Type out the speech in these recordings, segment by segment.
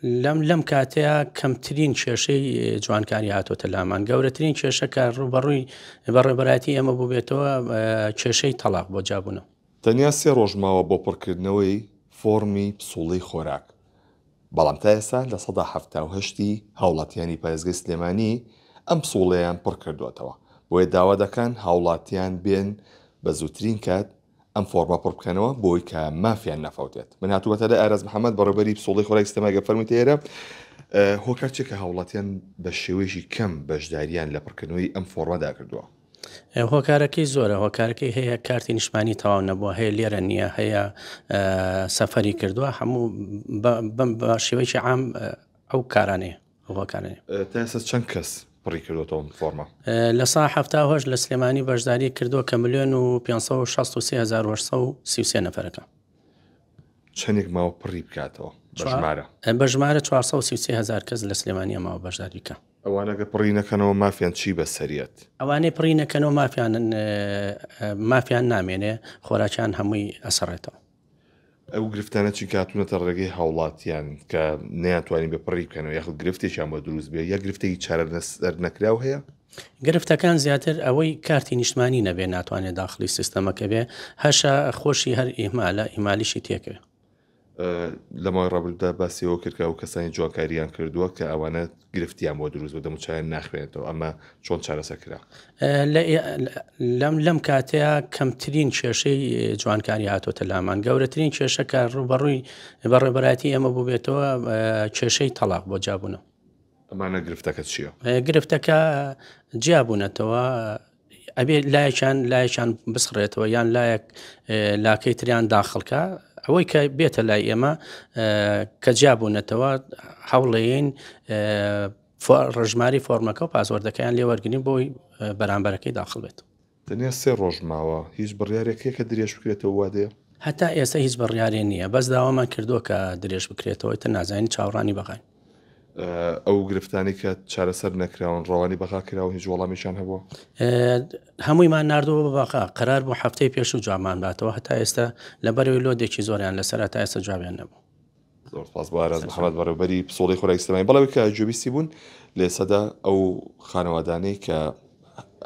لەم کاتەیە کەمترین کێشەی جوانکاری هاتۆتە لامان گەورەترین کێشە کە ڕوبەڕووی بەڕێبەرایەتی ئێمە بووبێتەوە کێشەی تەلاق بۆ جابوونەوە. تەنیا 3 ڕۆژ ماوە بۆ پڕکردنەوەی فۆرمی پسوڵەی خۆراک، بەڵام تا ئێستا لە 1970 هاوڵاتیانی پارێزگای سلێمانی ئەم پسوڵەیان پڕ کردوێتەوە، بۆیە داوا دەکەن هاوڵاتیان بێن بە زووترین کات ئەم فۆرمە پڕ بکەنەوە بۆی کە مافیان نەفەوتێت. من هاتووەتە لە ئاراز محەممەد بەڕێبەری پسوڵەی خۆراک سیستەمای فەرمیتە ئێرە هۆکار چێکە هاوڵاتیان بە شێوەیەکی کەم بەشداریان لە پڕکردنەوەی ئەم فۆرمەدا کردووە. هۆکارەکەی زۆرە، هۆکارەکەی هەیە کارتی نیشتمانی تەواو نەبووە، هەیە لێرە نییە، هەیە سەفەری کردووە، هەموو بە شێوەیەکی عام ئەو کارانەیە هۆکارانەیە. تا ئێستا چەند کەس پڕی کردوەوە فۆرمە؟ لە سا 1970 لە سلێمانی بەشداری کردووە کە 1,563,833 نەفەرەکە. چەندێک ماوە پڕی بکاتەوە بە ژمارە 433,000 کەس لە سلێمانی ماوە بەشداری بکە. ئەوانەکە پڕی نەکەنەوە مافیان چی بەسەریەت؟ ئەوانەی پڕی نەکەنەوە مافیان نامێنێ، خۆراکیان هەمووی ئەسەڕێتەوە. ئەو گرفتانە چی کاتونەتە ڕێگەی هاوڵاتیان کە نەیانتوانین بەپڕی بکەنەوە یاخود گرفتێکیان بۆ دروست بێ یا گرفتێکی چارە نەکراو هەیە؟ گرفتەکان زیاتر ئەوەی کارتی نیشتمانی نەبێ ناتوانێت داخلی سیستەمەکە بێ، هەشە خۆشی هەر ئیمالیشی تێکەوێ. لەمای ڕابردوودا باسیەوە کرد کە ئەو کەسانی جوانکاریان کردووە کە ئەوانە گرفتیان بۆ دروست بە دەموچیان ناخوێنێتەوە، ئەمە چۆن چارەسەرکرا؟ لەم کاتەیە کەمترین کێشەی جوانکاری هاتۆتە لامان گەورەترین کێشە کە ڕوبەڕووی بەڕێبەرایەتی ئێمە بووبێتەوە کێشەی تەلاق بۆ جابوونەوە. ئەمانە گرفتەکە چییە؟ گرفتەکە جیابوونەتەوە ئەبێ لایەکیان بسڕێتەوە یان لایەک لاکەی تریان داخڵکە، ئەوەی کە بێتە لای ئێمە کە جیابوونەتەوە هەوڵێن ڕژماری فۆرمەکە و پاسوەردەکەیان لێوەرگنی بۆی بەرامبەرەکەی داخڵ بێت. تەنیا 3 ڕۆژ ماوە هیچ بڕیارێکەیە کە درێژ بکرێتەوە وادەیە؟ هەتا ئێستا هیچ بڕیارێ نییە، بەس داوامان کردووە کە درێژ بکرێتەوە تە نازانین چاوەڕانی بەغاین. ئەو گرفتانی کە چارەسەر نەکراون ڕەوانی بەغا کراوە هیچ وەڵامیشان هەبووە؟ هەموویمان نردووە بە بەغا، قەرار بوو هەفتەی پێش و جوامان باتەوە، هەتا ئێستا لەبەرەوەی لۆدێکی زۆریان لەسەر تا ئێستا جوابیان نەبوو. زۆر سپاس بۆ ئاراز محەممەد بەڕێوەبەری پسوڵەی خۆراکی سیستەمایی. بەڵێوەی کە جوێبیستی بوون لە ئێستادا ئەو خانەوادانەی کە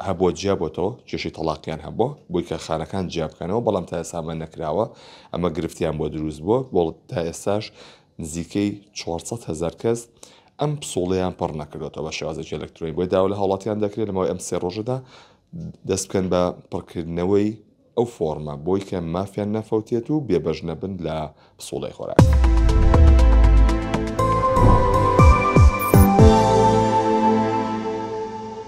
هەبووە جیابەوە کێشەی تەلاقیان هەبووە بۆی کە خانەکان جیاب بکەنەوە، بەڵام تا ئێستا ئەمە نەکراوە، ئەمە گرفتیان بۆ دروست بووە، بۆ تا ئێستاش نزیکەی 400,000 کەس ئەم پسوڵەیان پڕ نەکردوێتەوە بە شێوازێکی ئەلەکترۆنیک، بۆی داوا لە هاوڵاتیان دەکرێت لەمەوەی ئەم 3 ڕۆژەدا دەست بکەن بە پڕکردنەوەی ئەو فۆرمە بۆی کە مافیان نەفەوتێت و بێبەش نەبن لە پسوڵەی خۆراک.